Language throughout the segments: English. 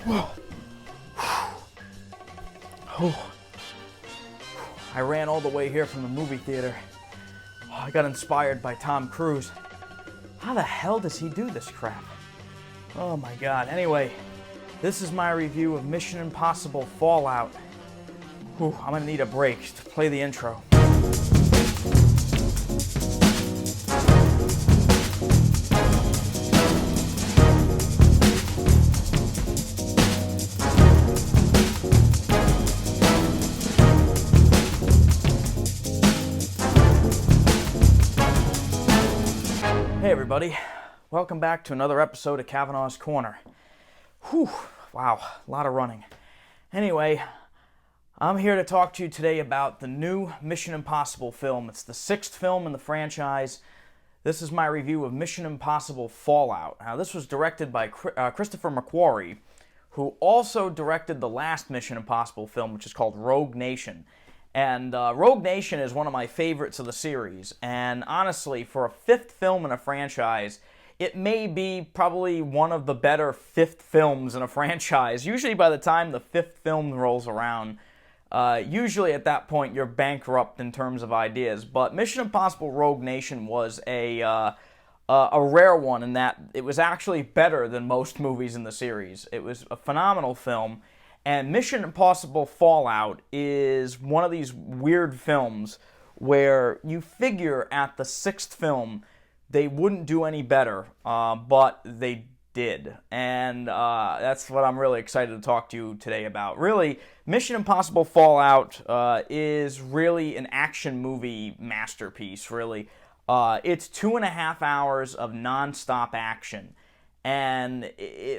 I ran all the way here from the movie theater. I got inspired by Tom Cruise. How the hell does he do this crap? Oh my god. Anyway, this is my review of Mission Impossible Fallout. I'm gonna need a break to play the intro. Hey everybody, welcome back to another episode of Cavanaugh's Corner. Wow, a lot of running. Anyway, I'm here to talk to you today about the new Mission Impossible film. It's the 6th film in the franchise. This is my review of Mission Impossible Fallout. Now, this was directed by Christopher McQuarrie, who also directed the last Mission Impossible film, which is called Rogue Nation. And Rogue Nation is one of my favorites of the series. And honestly, for a 5th film in a franchise, it may be probably one of the better 5th films in a franchise. Usually by the time the 5th film rolls around, usually at that point you're bankrupt in terms of ideas. But Mission Impossible Rogue Nation was a rare one in that it was actually better than most movies in the series. It was a phenomenal film. And Mission Impossible Fallout is one of these weird films where you figure at the 6th film they wouldn't do any better, but they did. And that's what I'm really excited to talk to you today about. Really, Mission Impossible Fallout is really an action movie masterpiece, really. It's 2.5 hours of non-stop action. And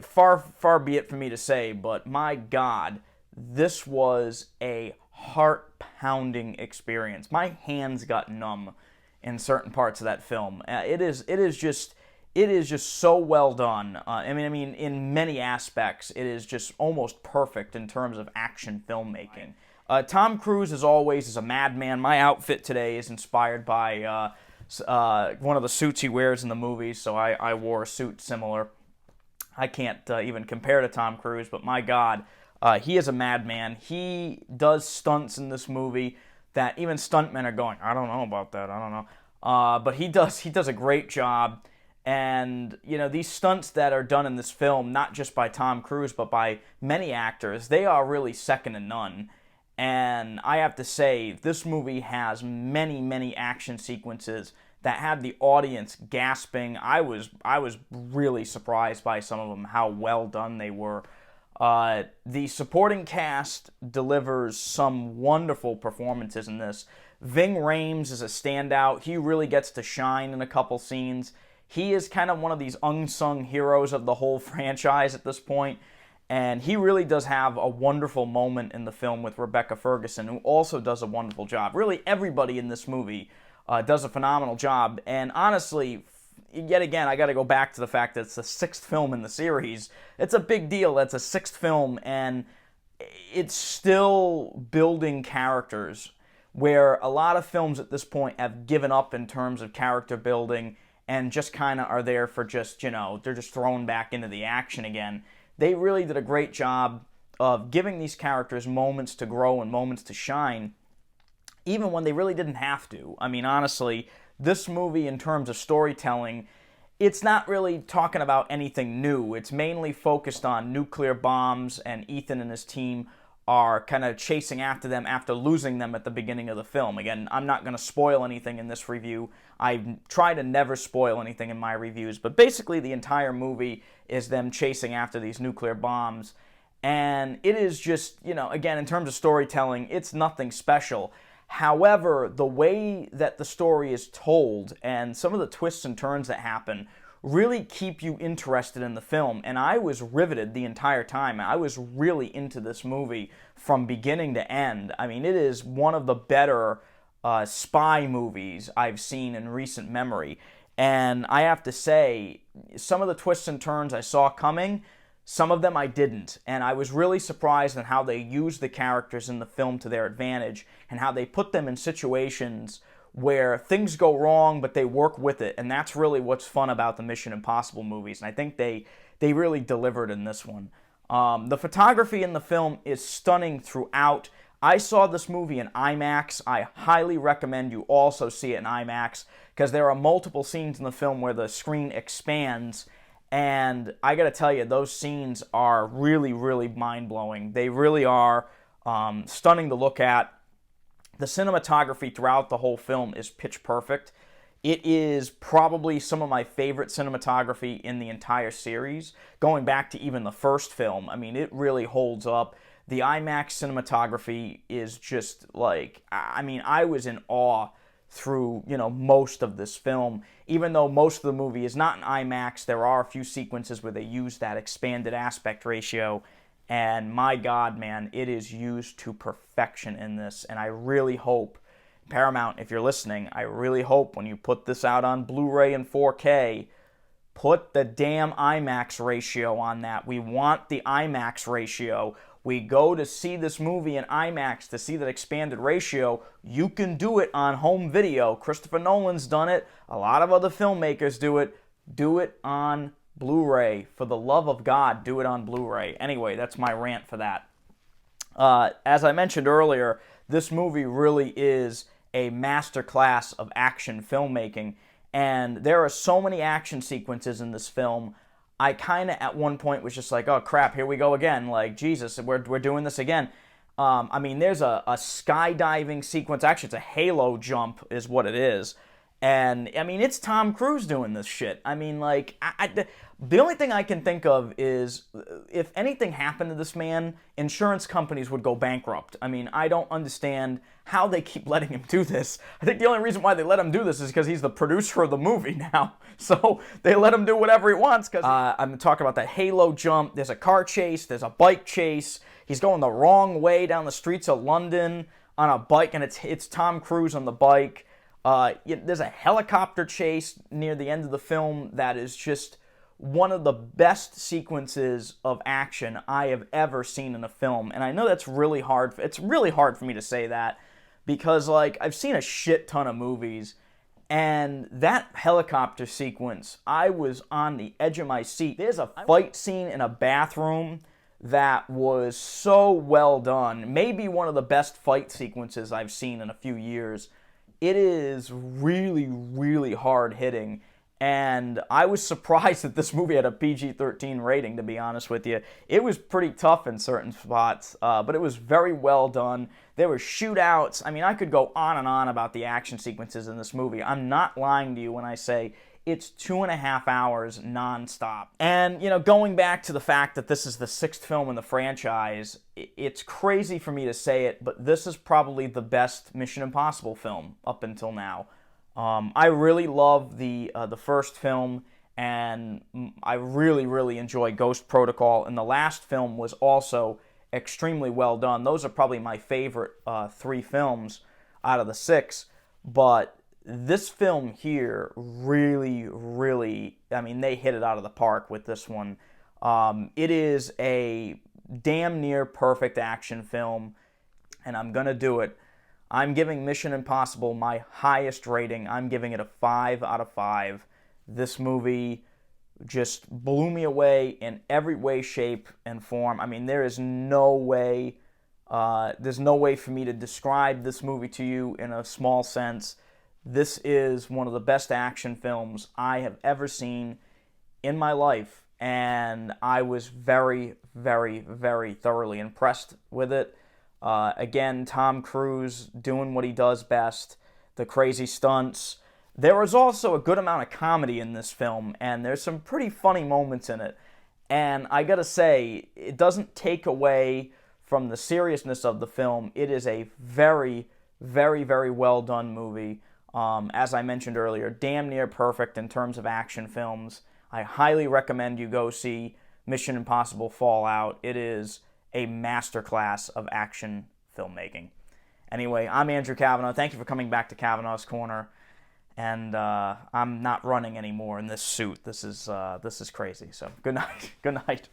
far be it for me to say, but my God, this was a heart-pounding experience. My hands got numb in certain parts of that film. It is just so well done. I mean, in many aspects, it is just almost perfect in terms of action filmmaking. Tom Cruise, as always, is a madman. My outfit today is inspired by one of the suits he wears in the movies, so I wore a suit similar. I can't even compare to Tom Cruise, but my God, he is a madman. He does stunts in this movie that even stuntmen are going, I don't know about that, I don't know. But he does a great job. And, you know, these stunts that are done in this film, not just by Tom Cruise, but by many actors, they are really second to none. And I have to say, this movie has many action sequences that had the audience gasping. I was really surprised by some of them, how well done they were. The supporting cast delivers some wonderful performances in this. Ving Rhames is a standout. He really gets to shine in a couple scenes. He is kind of one of these unsung heroes of the whole franchise at this point. And he really does have a wonderful moment in the film with Rebecca Ferguson, who also does a wonderful job. Really, everybody in this movie does a phenomenal job. And honestly, yet again, I got to go back to the fact that it's the 6th film in the series. It's a big deal. That's a 6th film, and it's still building characters where a lot of films at this point have given up in terms of character building and just kind of are there for just, you know, they're just thrown back into the action again. They really did a great job of giving these characters moments to grow and moments to shine, even when they really didn't have to. I mean, honestly, this movie, in terms of storytelling, it's not really talking about anything new. It's mainly focused on nuclear bombs, and Ethan and his team are kind of chasing after them after losing them at the beginning of the film. Again, I'm not going to spoil anything in this review. I try to never spoil anything in my reviews, but basically the entire movie is them chasing after these nuclear bombs. And it is just, you know, again, in terms of storytelling, it's nothing special. However, the way that the story is told and some of the twists and turns that happen really keep you interested in the film. And I was riveted the entire time. I was really into this movie from beginning to end. I mean, it is one of the better spy movies I've seen in recent memory. And I have to say, some of the twists and turns I saw coming, some of them I didn't. And I was really surprised at how they used the characters in the film to their advantage and how they put them in situations where things go wrong, but they work with it. And that's really what's fun about the Mission Impossible movies. And I think they really delivered in this one. The photography in the film is stunning throughout. I saw this movie in IMAX. I highly recommend you also see it in IMAX because there are multiple scenes in the film where the screen expands, and I gotta tell you, those scenes are really, really mind-blowing. They really are stunning to look at. The cinematography throughout the whole film is pitch perfect. It is probably some of my favorite cinematography in the entire series, going back to even the first film. I mean, it really holds up. The IMAX cinematography is just like, I mean, I was in awe through, most of this film. Even though most of the movie is not in IMAX, there are a few sequences where they use that expanded aspect ratio, and my God, man, it is used to perfection in this, and I really hope, Paramount, if you're listening, I really hope when you put this out on Blu-ray and 4K, put the damn IMAX ratio on that. We want the IMAX ratio. We go to see this movie in IMAX to see that expanded ratio. You can do it on home video. Christopher Nolan's done it. A lot of other filmmakers do it. Do it on Blu-ray. For the love of God, do it on Blu-ray. Anyway, that's my rant for that. As I mentioned earlier, this movie really is a masterclass of action filmmaking, and there are so many action sequences in this film. I kind of at one point was just like, oh crap, here we go again. Like, Jesus, we're doing this again. I mean, there's a skydiving sequence. Actually, it's a halo jump is what it is. And, I mean, it's Tom Cruise doing this shit. I mean, like, the only thing I can think of is if anything happened to this man, insurance companies would go bankrupt. I mean, I don't understand how they keep letting him do this. I think the only reason why they let him do this is because he's the producer of the movie now. So they let him do whatever he wants. Because I'm talking about that halo jump. There's a car chase. There's a bike chase. He's going the wrong way down the streets of London on a bike, and it's Tom Cruise on the bike. There's a helicopter chase near the end of the film that is just one of the best sequences of action I have ever seen in a film. And I know that's really hard. It's really hard for me to say that because, like, I've seen a shit ton of movies, and that helicopter sequence, I was on the edge of my seat. There's a fight scene in a bathroom that was so well done. Maybe one of the best fight sequences I've seen in a few years. It is really, really hard-hitting, and I was surprised that this movie had a PG-13 rating, to be honest with you. It was pretty tough in certain spots, but it was very well done. There were shootouts. I mean, I could go on and on about the action sequences in this movie. I'm not lying to you when I say it's 2.5 hours nonstop. And, going back to the fact that this is the 6th film in the franchise, it's crazy for me to say it, but this is probably the best Mission Impossible film up until now. I really love the first film, and I really, really enjoy Ghost Protocol, and the last film was also extremely well done. Those are probably my favorite 3 films out of the 6, but this film here really, really, I mean, they hit it out of the park with this one. It is a damn near perfect action film, and I'm going to do it. I'm giving Mission Impossible my highest rating. I'm giving it a 5 out of 5. This movie just blew me away in every way, shape, and form. I mean, there's no way for me to describe this movie to you in a small sense. This is one of the best action films I have ever seen in my life, and I was very, very, very thoroughly impressed with it. Again, Tom Cruise doing what he does best, the crazy stunts. There was also a good amount of comedy in this film, and there's some pretty funny moments in it. And I gotta say, it doesn't take away from the seriousness of the film. It is a very, very, very well done movie. As I mentioned earlier, damn near perfect in terms of action films. I highly recommend you go see Mission Impossible Fallout. It is a masterclass of action filmmaking. Anyway, I'm Andrew Cavanaugh. Thank you for coming back to Cavanaugh's Corner. And I'm not running anymore in this suit. This is crazy. So good night. Good night.